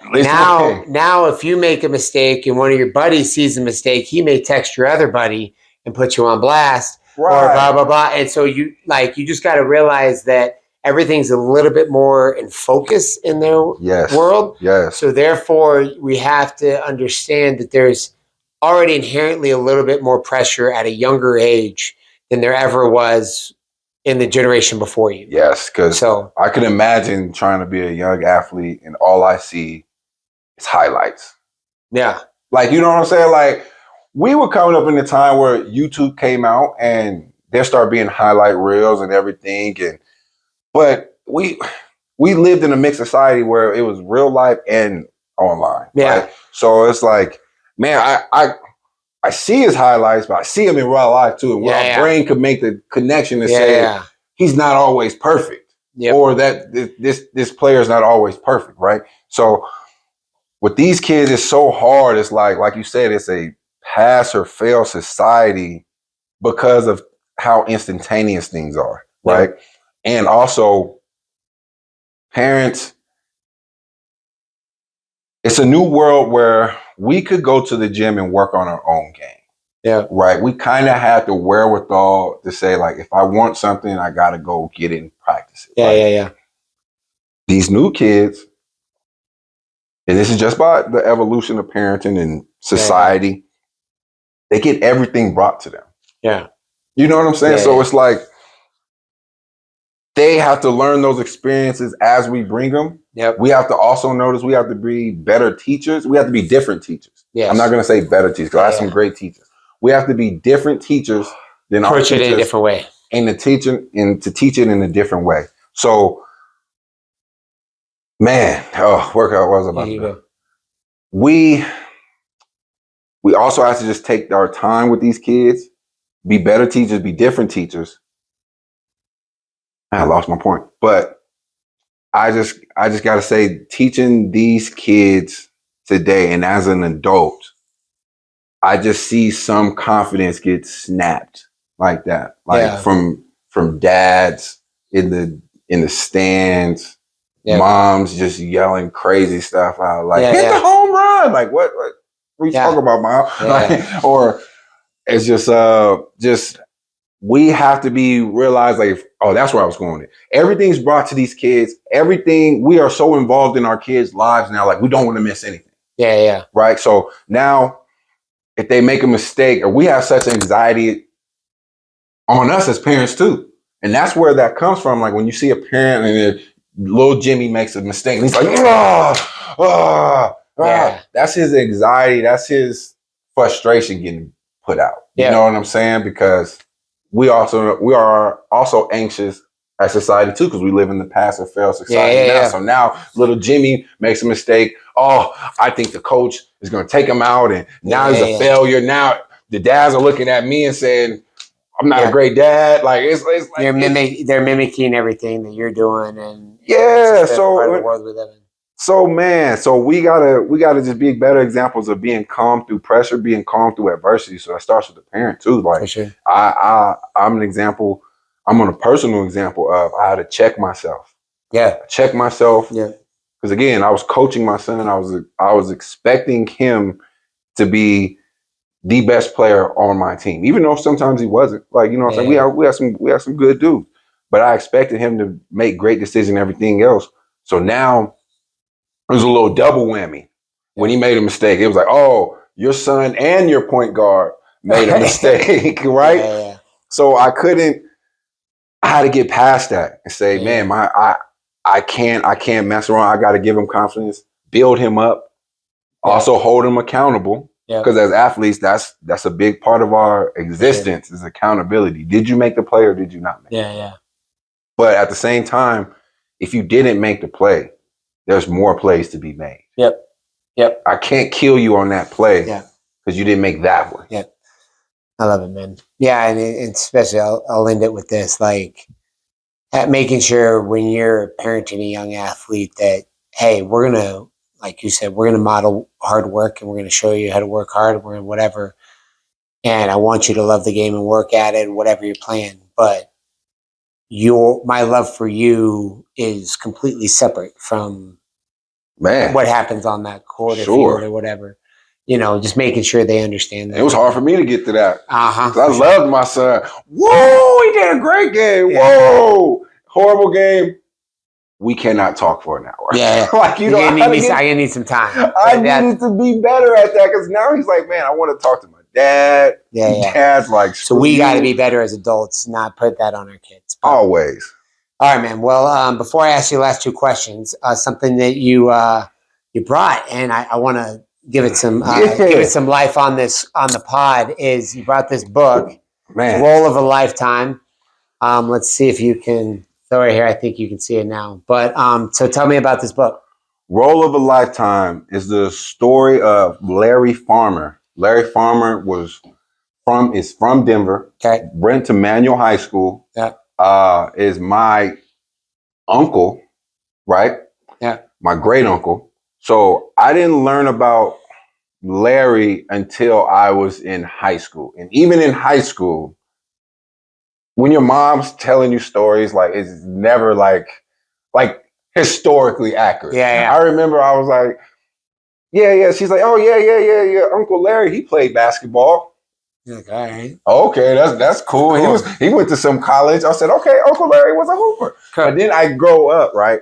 Now, if you make a mistake and one of your buddies sees a mistake, he may text your other buddy and put you on blast or blah, blah, blah. And so you just got to realize that everything's a little bit more in focus in their world. Yes. So therefore, we have to understand that there's already inherently a little bit more pressure at a younger age than there ever was in the generation before you. Yes, because I can imagine trying to be a young athlete and all I see is highlights. Yeah. Like, you know what I'm saying? Like, we were coming up in the time where YouTube came out and there started being highlight reels and everything. But we lived in a mixed society where it was real life and online. Yeah. Right? So it's like, man, I see his highlights, but I see him in real life too. And where our brain could make the connection to say he's not always perfect. Yep. Or that this player is not always perfect, right? So with these kids, it's so hard. It's like you said, it's a pass or fail society because of how instantaneous things are, right? Yep. And also, parents, it's a new world where we could go to the gym and work on our own game. Yeah. Right. We kind of have the wherewithal to say, like, if I want something, I got to go get it and practice it. Yeah, right? yeah. These new kids, and this is just by the evolution of parenting and society, they get everything brought to them. Yeah. You know what I'm saying? So it's like they have to learn those experiences as we bring them. Yep. We have to also notice we have to be better teachers. We have to be different teachers. Yes. I'm not going to say better teachers because I have some great teachers. We have to be different teachers than our teachers. Approach it in a different way. and to teach it in a different way. So, man, workout was about to. We also have to just take our time with these kids, be better teachers, be different teachers. I lost my point, but I just got to say, teaching these kids today, and as an adult, I just see some confidence get snapped like that, from dads in the stands, moms just yelling crazy stuff out, like hit the home run, like what you talking about, mom? Like, or it's just we have to be realized, like, oh, that's where I was going. Everything's brought to these kids. Everything, we are so involved in our kids' lives now, like we don't want to miss anything. Yeah. Right. So now, if they make a mistake, or we have such anxiety on us as parents too, and that's where that comes from. Like when you see a parent and little Jimmy makes a mistake, and he's like, that's his anxiety. That's his frustration getting put out. You know what I'm saying? Because we are also anxious as society too, because we live in the pass or fail society now. So now little Jimmy makes a mistake. Oh, I think the coach is going to take him out, and now he's a failure. Now the dads are looking at me and saying, I'm not a great dad. Like it's like they're mimicking everything that you're doing, and so part of the world we live in. So man, so we gotta just be better examples of being calm through pressure, being calm through adversity. So that starts with the parent too. Like I'm an example. I'm on a personal example of I had to check myself. Check myself. Because again, I was coaching my son. I was expecting him to be the best player on my team, even though sometimes he wasn't. Like, you know what I'm saying? We have some good dudes, but I expected him to make great decisions and everything else. So now it was a little double whammy. When he made a mistake, it was like, oh, your son and your point guard made a mistake, right? So I had to get past that and say, man, I can't mess around. I got to give him confidence, build him up, also hold him accountable. Because as athletes, that's a big part of our existence is accountability. Did you make the play or did you not make it? But at the same time, if you didn't make the play, there's more plays to be made. I can't kill you on that play because you didn't make that one. I love it, man. Yeah, and especially I'll end it with this, like making sure when you're parenting a young athlete that, hey, we're going to, like you said, we're going to model hard work and we're going to show you how to work hard. We're going to whatever. And I want you to love the game and work at it, whatever your plan. But my love for you is completely separate from what happens on that court or field or whatever. You know, just making sure they understand that. It was hard for me to get to that. I loved my son. Whoa, he did a great game. Whoa, horrible game. We cannot talk for an hour. Like I need some time. I needed to be better at that because now he's like, man, I want to talk to my dad. Dad's like, so we got to be better as adults, not put that on our kids. Always. All right, man. Well, before I ask you the last two questions, something that you brought, and I want to give it some life on the pod, is you brought this book, Role of a Lifetime. Let's see if you can throw it here. I think you can see it now. But so tell me about this book. Role of a Lifetime is the story of Larry Farmer. Larry Farmer is from Denver. Went to Manual High School. Is my uncle, right? My great uncle. So I didn't learn about Larry until I was in high school. And even in high school, when your mom's telling you stories, like it's never like historically accurate. I remember I was like, She's like, oh yeah. Uncle Larry, he played basketball. All right. Okay, that's cool. He went to some college. I said, okay, Uncle Larry was a hooper. But then I grow up, right?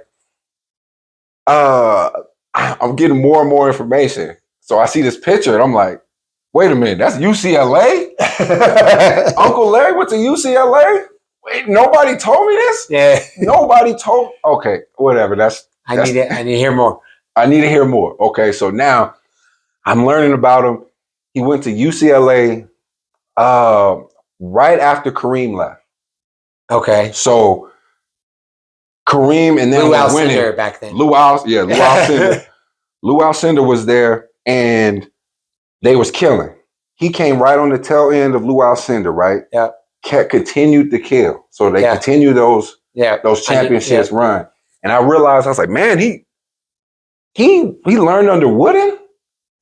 I'm getting more and more information. So I see this picture and I'm like, wait a minute, that's UCLA? Uncle Larry went to UCLA? Wait, nobody told me this? Nobody told. Okay, whatever. I need to hear more. I need to hear more. Okay, so now I'm learning about him. He went to UCLA right after Kareem left. Okay. So Kareem and them Lou was winning. Alcindor back then. Lou Alcindor. Lou Alcindor was there, and they was killing. He came right on the tail end of Lou Alcindor, right? Yeah. Continued to kill. So they continued those championships run. And I realized, I was like, man, he learned under Wooden.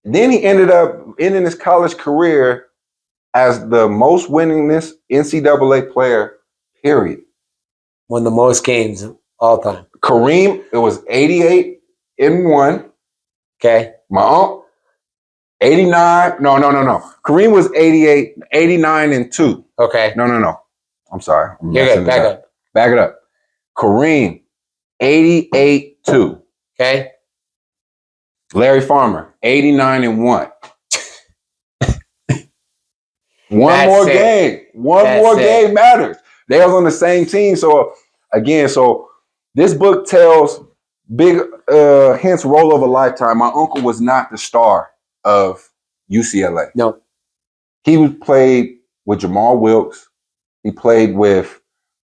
Then he ended up ending his college career as the most winningest NCAA player, period. Won the most games all time. Kareem, it was 88 and 1. Okay. My uncle, 89. No. Kareem was 88, 89 and 2. Okay. No. I'm sorry. You're good. Back it up. Kareem, 88-2. Okay. Larry Farmer, 89 and 1. One more game matters. They was on the same team. So again, this book tells big hence role of a lifetime. My uncle was not the star of UCLA. No. He played with Jamal Wilkes. He played with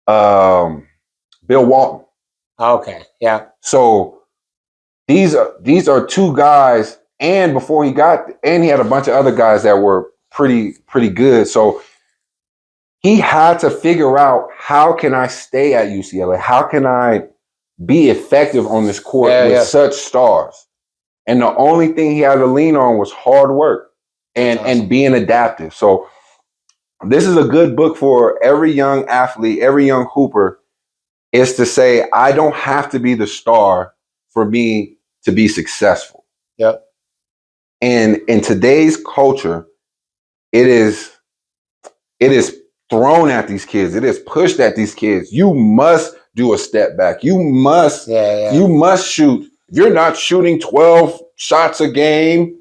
Bill Walton. Okay. Yeah. So these are two guys, and before he had a bunch of other guys that were pretty good. So he had to figure out, how can I stay at UCLA? How can I be effective on this court with such stars? And the only thing he had to lean on was hard work and being adaptive. So this is a good book for every young athlete, every young hooper, is to say, I don't have to be the star for me to be successful. Yep. And in today's culture, it is thrown at these kids. It is pushed at these kids. You must do a step back. You must shoot. If you're not shooting 12 shots a game,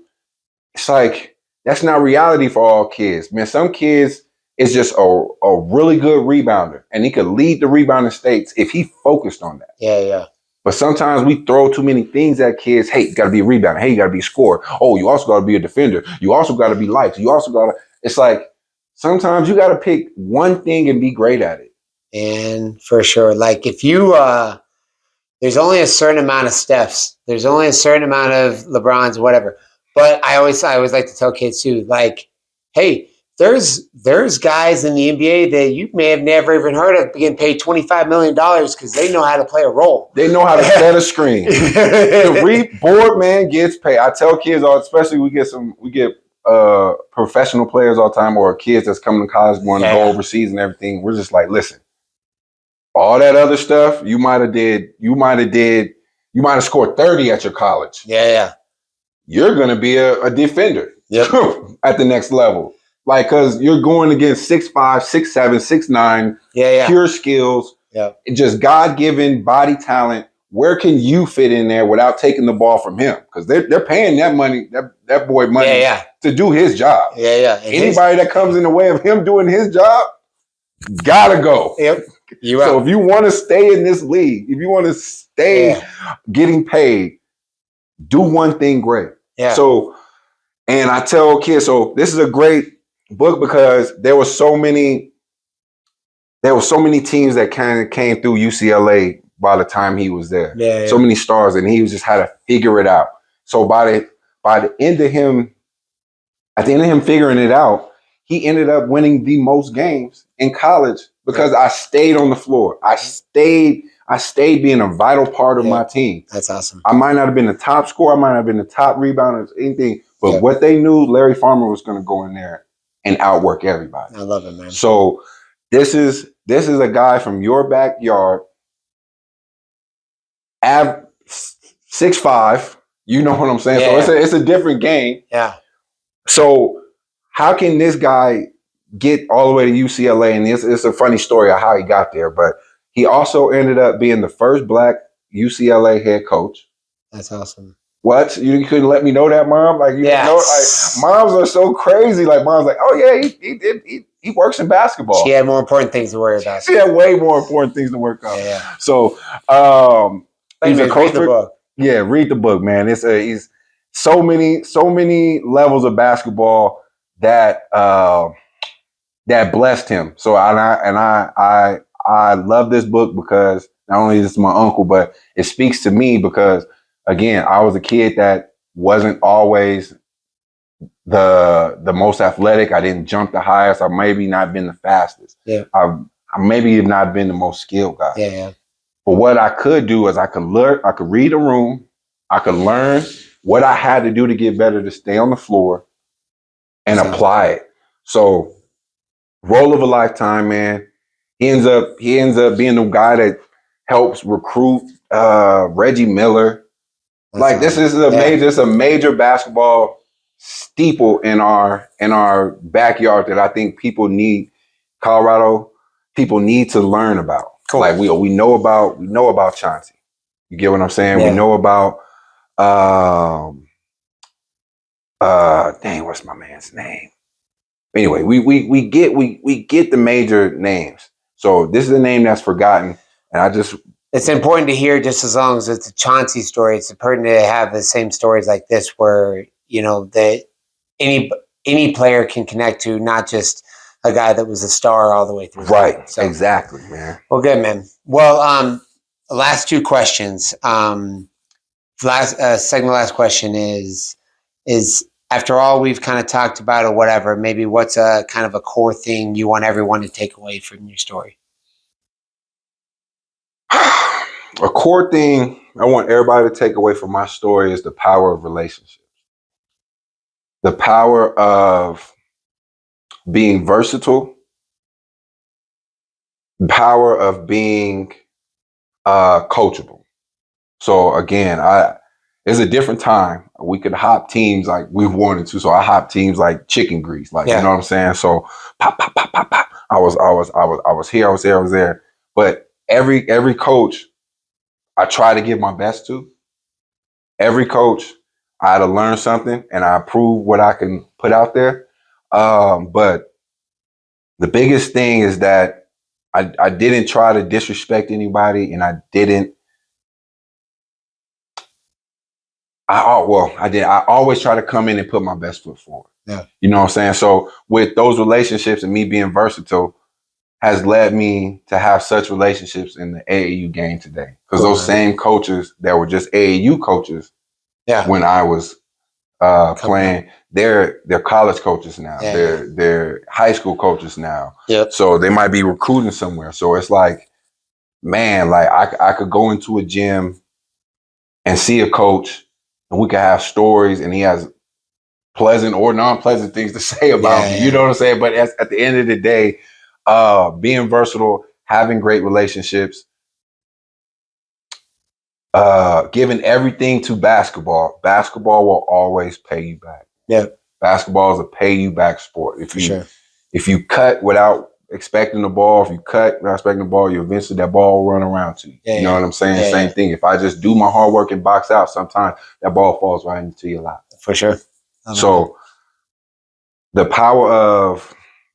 it's like, that's not reality for all kids. Man, some kids is just a really good rebounder, and he could lead the rebounding states if he focused on that. Yeah. But sometimes we throw too many things at kids. Hey, you got to be a rebounder. Hey, you got to be a scorer. Oh, you also got to be a defender. You also got to be lights. You also got to. It's like, sometimes you got to pick one thing and be great at it. And for sure, like if you, there's only a certain amount of Stephs. There's only a certain amount of LeBrons, whatever. But I always like to tell kids too, like, hey, there's guys in the NBA that you may have never even heard of getting paid $25 million because they know how to play a role. They know how to set a screen. The board man gets paid. I tell kids, especially we get professional players all the time, or kids that's coming to college want to go overseas and everything. We're just like, listen, all that other stuff you might have scored 30 at your college. Yeah. You're gonna be a defender at the next level. Like, because you're going against 6'5", 6'7", 6'9", pure skills, just God-given body talent. Where can you fit in there without taking the ball from him? Because they're paying that money, that boy money to do his job. Yeah. And anybody that comes in the way of him doing his job, gotta go. Yep. So if you want to stay in this league, if you want to stay getting paid, do one thing great. Yeah. So, and I tell kids, so this is a great book because there were so many teams that kind of came through UCLA by the time he was there. So many stars, and he was just had to figure it out. So by the end of him figuring it out, he ended up winning the most games in college because I stayed on the floor. I stayed being a vital part of my team. That's awesome. I might not have been the top scorer, I might not have been the top rebounder, anything, but what they knew, Larry Farmer was going to go in there and outwork everybody. I love it, man. So this is a guy from your backyard, 6'5", you know what I'm saying? So it's a different game. Yeah. So how can this guy get all the way to UCLA? And it's a funny story of how he got there, but he also ended up being the first Black UCLA head coach. That's awesome. What? You couldn't let me know that, Mom? Like, you know, like, moms are so crazy. Like, Mom's like, oh yeah, he works in basketball. She had more important things to worry about. She had way more important things to work on. Yeah. So, he's a coach. Read the book. Yeah, read the book, man. He's so many levels of basketball that blessed him. So I I love this book because not only is it my uncle, but it speaks to me because, again, I was a kid that wasn't always the most athletic. I didn't jump the highest. I maybe not been the fastest. Yeah. I maybe have not been the most skilled guy. Yeah. But what I could do is I could learn, I could read a room, I could learn what I had to do to get better to stay on the floor and apply it. So, role of a lifetime, man. He ends up being the guy that helps recruit Reggie Miller. This is a major basketball steeple in our backyard that I think Colorado people need to learn about. Cool. Like we know about Chauncey. You get what I'm saying? Yeah. We know about what's my man's name? Anyway, we get the major names. So this is a name that's forgotten, and it's important to hear, just as long as it's a Chauncey story. It's important to have the same stories like this, where that any player can connect to, not just a guy that was a star all the way through. Right. So, exactly, man. Well, good, man. Well, last two questions. Last question is after all we've kind of talked about or whatever, maybe what's a kind of a core thing you want everyone to take away from your story? A core thing I want everybody to take away from my story is the power of relationships. The power of being versatile. The power of being coachable. So again, it's a different time. We could hop teams like we've wanted to. So I hop teams like chicken grease, you know what I'm saying? So pop. I was here, I was there. But every coach I try to give my best to. Every coach, I had to learn something and I approve what I can put out there. But the biggest thing is that I didn't try to disrespect anybody, and I didn't. I did. I always try to come in and put my best foot forward. Yeah. You know what I'm saying? So with those relationships and me being versatile has led me to have such relationships in the AAU game today. Because those same coaches that were just AAU coaches when I was playing, they're college coaches now. Yeah. They're high school coaches now. Yep. So they might be recruiting somewhere. So it's like, man, like I could go into a gym and see a coach and we could have stories and he has pleasant or non-pleasant things to say about me. You know what I'm saying? But at the end of the day, being versatile, having great relationships, giving everything to basketball. Basketball will always pay you back. Yeah. Basketball is a pay you back sport. If you cut without expecting the ball, you eventually that ball will run around to you. You know what I'm saying? Same thing. If I just do my hard work and box out, sometimes that ball falls right into your lap. For sure. So the power of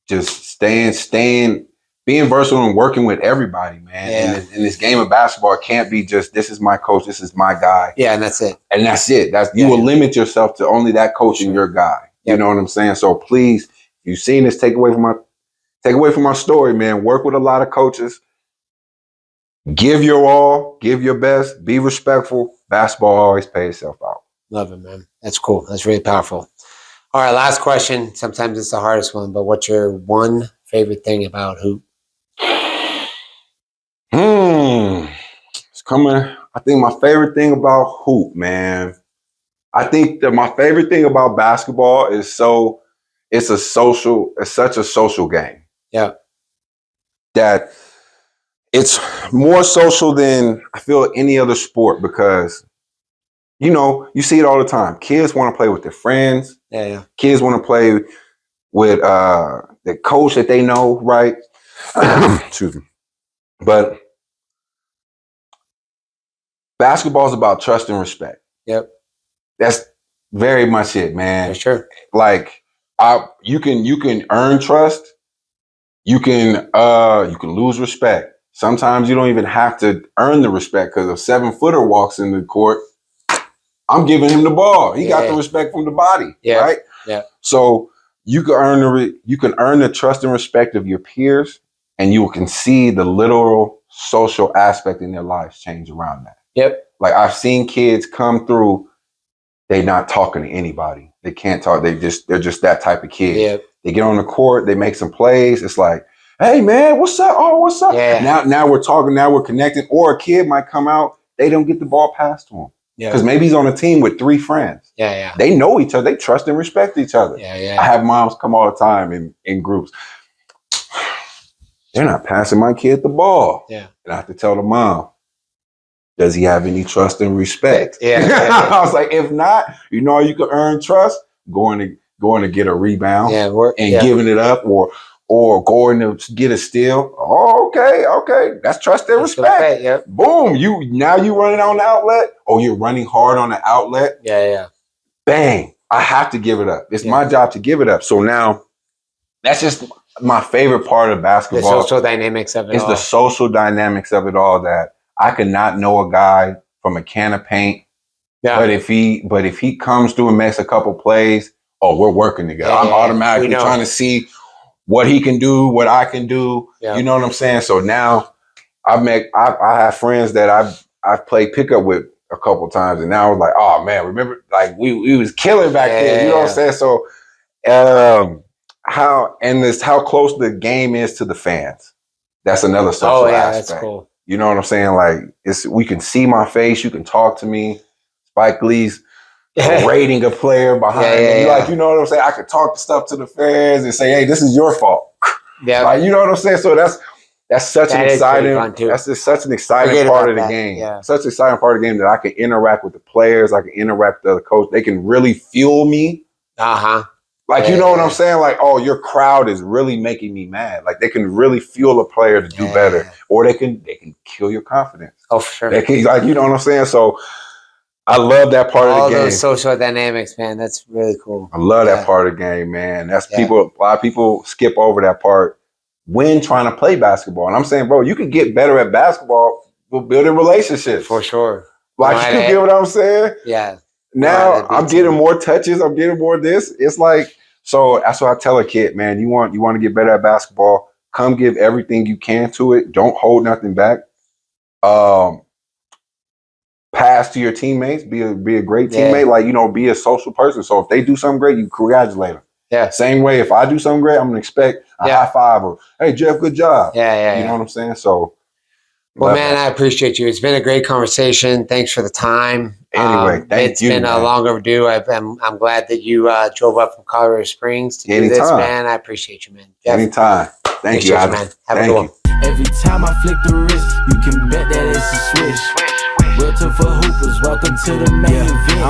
just being versatile and working with everybody, man. Yeah. In this game of basketball, it can't be just, this is my coach, this is my guy. Yeah, and that's it. You will limit yourself to only that coach and your guy. You know what I'm saying? So please, if you've seen this, take away from my story, man. Work with a lot of coaches. Give your all, give your best, be respectful. Basketball always pays itself out. Love it, man. That's cool. That's really powerful. All right, last question. Sometimes it's the hardest one, but what's your one favorite thing about hoop? It's coming. I think my favorite thing about hoop, man. I think that my favorite thing about basketball is it's such a social game. Yeah. That it's more social than I feel any other sport because, you see it all the time. Kids want to play with their friends. Yeah. Kids want to play with the coach that they know, right? Excuse me. But basketball is about trust and respect. Yep. That's very much it, man. For sure. Like you can earn trust. You can lose respect. Sometimes you don't even have to earn the respect because if 7-footer walks in the court, I'm giving him the ball. He got the respect from the body, right? Yeah. So you can earn the trust and respect of your peers. and you can see the literal social aspect in their lives change around that. Yep. Like I've seen kids come through, they not talking to anybody. They can't talk. They're just that type of kid. Yep. They get on the court, they make some plays. It's like, hey man, what's up? Oh, what's up? Yeah. Now we're talking, now we're connecting. Or a kid might come out, they don't get the ball passed to him. Yeah. Because maybe he's on a team with 3 friends. Yeah. They know each other, they trust and respect each other. Yeah. I have moms come all the time in groups. They're not passing my kid the ball. Yeah. And I have to tell the mom, does he have any trust and respect? Yeah. I was like, if not, you know, you can earn trust going to get a rebound giving it up or going to get a steal. Oh, okay. That's trust and respect. Yep. Boom. You running on the outlet or you're running hard on the outlet. Yeah. Bang. I have to give it up. It's my job to give it up. So now that's just my favorite part of basketball. The social dynamics of it all. It's the social dynamics of it all that I could not know a guy from a can of paint. Yeah. But if he comes through and makes a couple plays, we're working together. I'm automatically trying to see what he can do, what I can do. Yeah. You know what I'm saying? So now I have friends that I've played pickup with a couple times, and now I was like, oh man, remember like we was killing back then. You know what I'm saying? So how close the game is to the fans. That's another social aspect. That's cool. You know what I'm saying? Like we can see my face, you can talk to me. Spike Lee's rating a player behind me. Like, you know what I'm saying? I could talk stuff to the fans and say, hey, this is your fault. Yeah. Like, you know what I'm saying? So that's such an exciting such an exciting part of the game. Yeah. Such an exciting part of the game that I can interact with the players, I can interact with the other coach. They can really fuel me. Like, you know what I'm saying? Like, oh, your crowd is really making me mad. Like, they can really fuel a player to do better. Or they can kill your confidence. Oh, for sure. They can, like, you know what I'm saying? So I love that part of the game. All those social dynamics, man. That's really cool. I love that part of the game, man. That's a lot of people skip over that part when trying to play basketball. And I'm saying, bro, you can get better at basketball with building relationships. For sure. Like, you get what I'm saying? Yeah. Now I'm getting more touches. I'm getting more of this. It's like, so that's what I tell a kid, man. You want to get better at basketball. Come give everything you can to it. Don't hold nothing back. Pass to your teammates. Be a great teammate. Like, you know, be a social person. So if they do something great, you congratulate them. Yeah. Same way, if I do something great, I'm gonna expect a high five or, hey, Jeff, good job. Yeah. You know what I'm saying? So. Well, man, I appreciate you. It's been a great conversation. Thanks for the time. Anyway, it's been long overdue. I'm glad that you drove up from Colorado Springs to do this, man. I appreciate you, man. Jeff, anytime. Thank you, man. Have a good one. Every time I flick the wrist, you can bet that it's a switch. Realtor for hoopers, welcome to the main event.